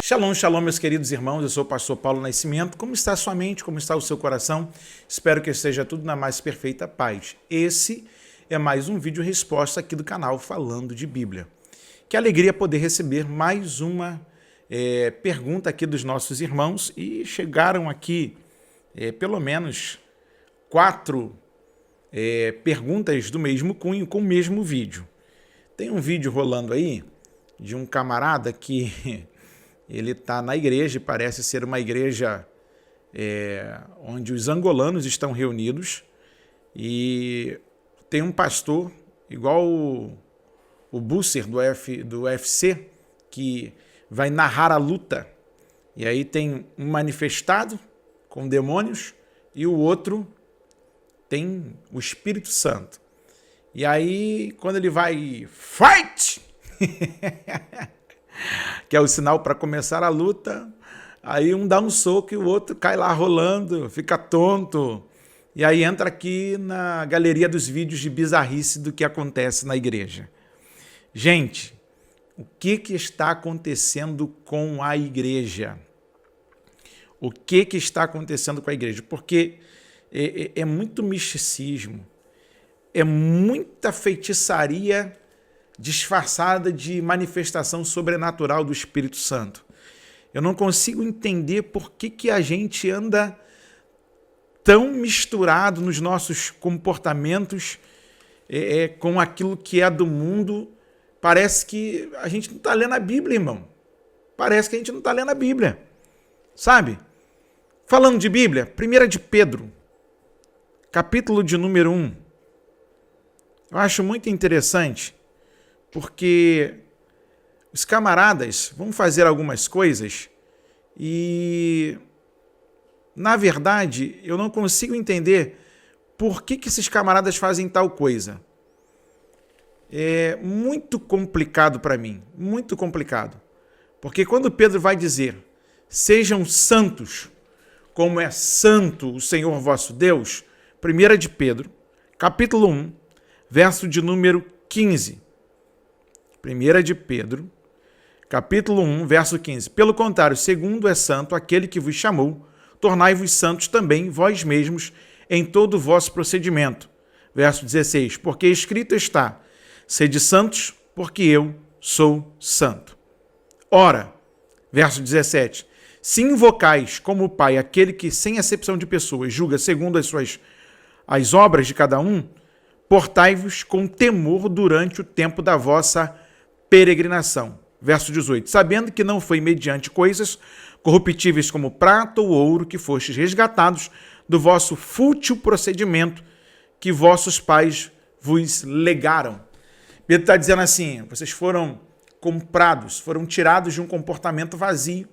Shalom, shalom, meus queridos irmãos, eu sou o pastor Paulo Nascimento. Como está a sua mente, como está o seu coração? Espero que esteja tudo na mais perfeita paz. Esse é mais um vídeo resposta aqui do canal Falando de Bíblia. Que alegria poder receber mais uma pergunta aqui dos nossos irmãos, e chegaram aqui pelo menos 4 perguntas do mesmo cunho com o mesmo vídeo. Tem um vídeo rolando aí de um camarada que ele está na igreja, parece ser uma igreja onde os angolanos estão reunidos, e tem um pastor, igual o Busser do UFC, que vai narrar a luta. E aí tem um manifestado com demônios e o outro tem o Espírito Santo. E aí, quando ele vai fight, que é o sinal para começar a luta, aí um dá um soco e o outro cai lá rolando, fica tonto. E aí entra aqui na galeria dos vídeos de bizarrice do que acontece na igreja. Gente, o que está acontecendo com a igreja? O que está acontecendo com a igreja? Porque é muito misticismo, é muita feitiçaria disfarçada de manifestação sobrenatural do Espírito Santo. Eu não consigo entender por que a gente anda tão misturado nos nossos comportamentos com aquilo que é do mundo. Parece que a gente não está lendo a Bíblia, irmão. Parece que a gente não está lendo a Bíblia. Sabe? Falando de Bíblia, 1 de Pedro, capítulo de número 1. Eu acho muito interessante, porque os camaradas vão fazer algumas coisas e, na verdade, eu não consigo entender por que esses camaradas fazem tal coisa. É muito complicado para mim, muito complicado. Porque quando Pedro vai dizer, sejam santos, como é santo o Senhor vosso Deus, 1 de Pedro, capítulo 1, verso de número 15. 1 de Pedro, capítulo 1, verso 15. Pelo contrário, segundo é santo aquele que vos chamou, tornai-vos santos também vós mesmos em todo o vosso procedimento. Verso 16. Porque escrito está, sede santos, porque eu sou santo. Ora, verso 17. Se invocais como Pai aquele que, sem acepção de pessoas, julga segundo as obras de cada um, portai-vos com temor durante o tempo da vossa peregrinação. Verso 18. Sabendo que não foi mediante coisas corruptíveis como prata ou ouro que fostes resgatados do vosso fútil procedimento que vossos pais vos legaram. Pedro está dizendo assim, vocês foram comprados, foram tirados de um comportamento vazio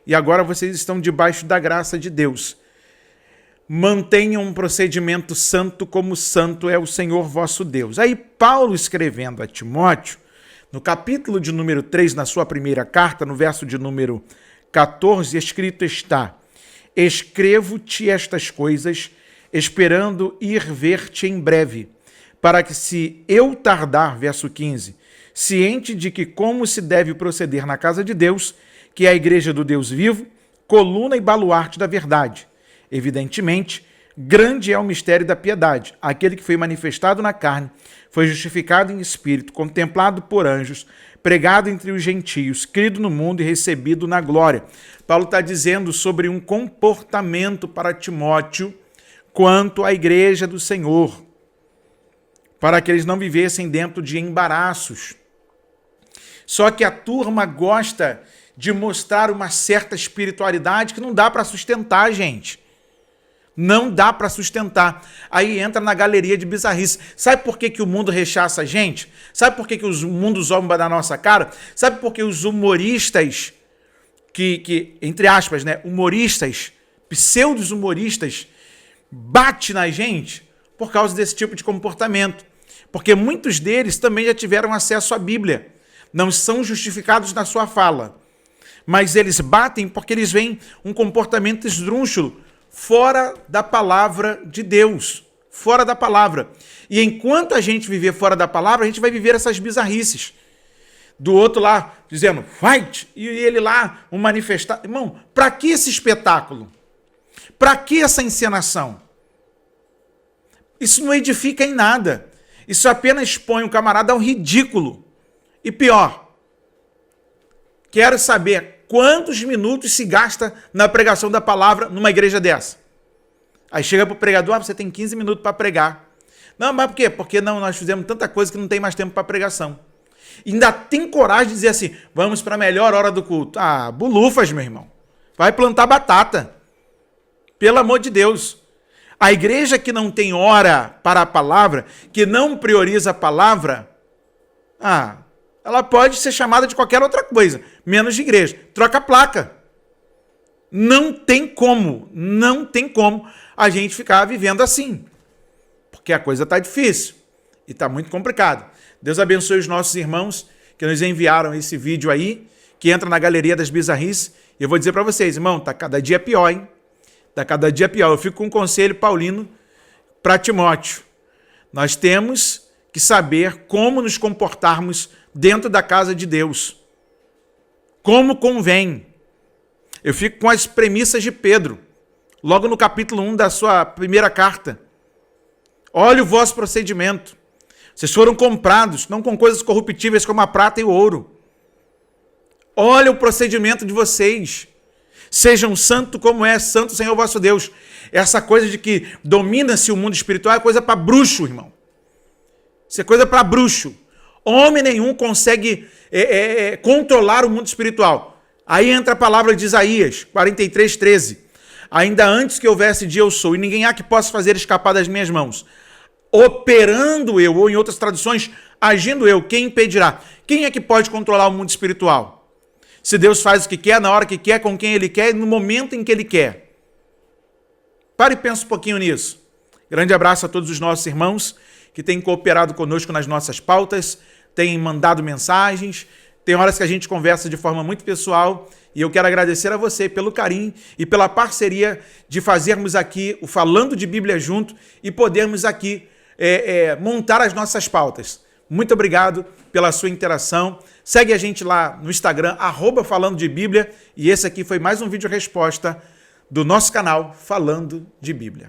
e agora vocês estão debaixo da graça de Deus. Mantenham um procedimento santo como santo é o Senhor vosso Deus. Aí Paulo, escrevendo a Timóteo, no capítulo de número 3, na sua primeira carta, no verso de número 14, escrito está, escrevo-te estas coisas, esperando ir ver-te em breve, para que se eu tardar, verso 15, ciente de que como se deve proceder na casa de Deus, que é a igreja do Deus vivo, coluna e baluarte da verdade. Evidentemente, grande é o mistério da piedade. Aquele que foi manifestado na carne, foi justificado em espírito, contemplado por anjos, pregado entre os gentios, crido no mundo e recebido na glória. Paulo está dizendo sobre um comportamento para Timóteo quanto à igreja do Senhor, para que eles não vivessem dentro de embaraços. Só que a turma gosta de mostrar uma certa espiritualidade que não dá para sustentar, gente. Não dá para sustentar. Aí entra na galeria de bizarrice. Sabe por que o mundo rechaça a gente? Sabe por que o mundo zomba da nossa cara? Sabe por que os humoristas, entre aspas, né, humoristas, pseudos humoristas, bate na gente? Por causa desse tipo de comportamento. Porque muitos deles também já tiveram acesso à Bíblia. Não são justificados na sua fala. Mas eles batem porque eles veem um comportamento esdrúxulo, fora da palavra de Deus, fora da palavra. E enquanto a gente viver fora da palavra, a gente vai viver essas bizarrices. do outro lá dizendo fight, e ele lá, um manifestado. Irmão, para que esse espetáculo? Para que essa encenação? Isso não edifica em nada. Isso apenas expõe o camarada ao ridículo. E pior, quero saber quantos minutos se gasta na pregação da palavra numa igreja dessa. Aí chega para o pregador, você tem 15 minutos para pregar. Não, mas por quê? Porque não, nós fizemos tanta coisa que não tem mais tempo para pregação. E ainda tem coragem de dizer assim, vamos para a melhor hora do culto. Ah, bulufas, meu irmão. Vai plantar batata. Pelo amor de Deus. A igreja que não tem hora para a palavra, que não prioriza a palavra, ela pode ser chamada de qualquer outra coisa, menos de igreja. Troca a placa. Não tem como a gente ficar vivendo assim. Porque a coisa está difícil e está muito complicado. Deus abençoe os nossos irmãos que nos enviaram esse vídeo aí, que entra na Galeria das Bizarrices. E eu vou dizer para vocês, irmão, tá cada dia pior, hein? Tá cada dia pior. Eu fico com um conselho paulino para Timóteo. Nós temos que saber como nos comportarmos dentro da casa de Deus. Como convém. Eu fico com as premissas de Pedro, logo no capítulo 1 da sua primeira carta. Olha o vosso procedimento. Vocês foram comprados, não com coisas corruptíveis como a prata e o ouro. Olha o procedimento de vocês. Sejam santos como é santo o Senhor vosso Deus. Essa coisa de que domina-se o mundo espiritual é coisa para bruxo, irmão. Isso é coisa para bruxo. Homem nenhum consegue controlar o mundo espiritual. Aí entra a palavra de Isaías, 43:13. Ainda antes que houvesse dia eu sou, e ninguém há que possa fazer escapar das minhas mãos. Operando eu, ou em outras traduções, agindo eu, quem impedirá? Quem é que pode controlar o mundo espiritual? Se Deus faz o que quer, na hora que quer, com quem Ele quer, no momento em que Ele quer. Pare e pense um pouquinho nisso. Grande abraço a todos os nossos irmãos que têm cooperado conosco nas nossas pautas, têm mandado mensagens, tem horas que a gente conversa de forma muito pessoal, e eu quero agradecer a você pelo carinho e pela parceria de fazermos aqui o Falando de Bíblia junto e podermos aqui montar as nossas pautas. Muito obrigado pela sua interação. Segue a gente lá no Instagram, @Falando de Bíblia, e esse aqui foi mais um vídeo resposta do nosso canal Falando de Bíblia.